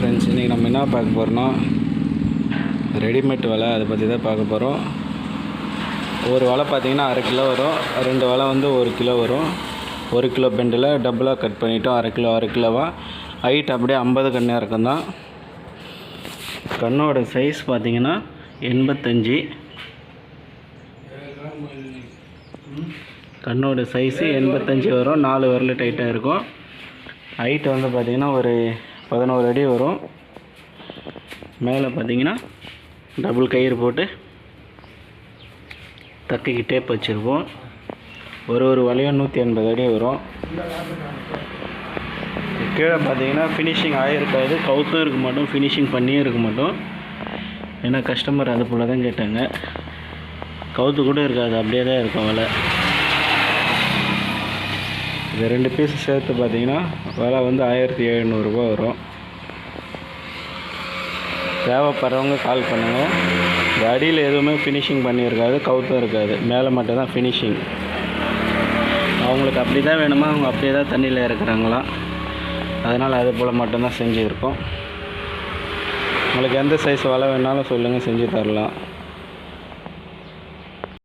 Friends, இன்றைக்கி நம்ம என்ன பார்க்க போகிறோன்னா ரெடிமேட் வலை, அதை பற்றி தான் பார்க்க போகிறோம். ஒரு வலை பார்த்திங்கன்னா 1/2 கிலோ வரும், 2 வலை வந்து 1 கிலோ வரும். 1 கிலோ பெண்டில் டபுளாக கட் பண்ணிவிட்டோம். 1/2 கிலோவாக ஹைட் அப்படியே 50 கண்ணு இறக்கம் தான். கண்ணோட சைஸ் பார்த்திங்கன்னா 85. கண்ணோட சைஸு 85 வரும். 4 விரல் டைட்டாக இருக்கும். ஹைட்டு வந்து பார்த்திங்கன்னா ஒரு 11 அடி வரும். மேலே பார்த்திங்கன்னா டபுள் கயிறு போட்டு தக்கைக்கு டேப் வச்சுருப்போம். ஒரு வலையும் 180 அடி வரும். கீழே பார்த்திங்கன்னா ஃபினிஷிங் ஆகிருக்காது, கவுத்தும் இருக்க மாட்டோம், ஃபினிஷிங் பண்ணியும் இருக்க மாட்டோம். ஏன்னா கஸ்டமர் அது போல் தான் கேட்டாங்க. கவுத்து கூட இருக்காது, அப்படியே தான் இருக்கும் வலை. இந்த 2 பீஸ் சேர்த்து பார்த்திங்கன்னா வலை வந்து 1700 ரூபா வரும். தேவைப்படுறவங்க கால் பண்ணுங்கள். இந்த அடியில் எதுவுமே ஃபினிஷிங் பண்ணியிருக்காது, கவுத்தும் இருக்காது, மேலே மட்டும் தான் ஃபினிஷிங். அவங்களுக்கு அப்படி தான் வேணுமா, அவங்க அப்படியே தான் தண்ணியில் இறக்குறாங்களாம். அதனால் அது போல் மட்டும்தான் செஞ்சுருக்கோம். உங்களுக்கு எந்த சைஸ் வலை வேணாலும் சொல்லுங்கள், செஞ்சு தரலாம்.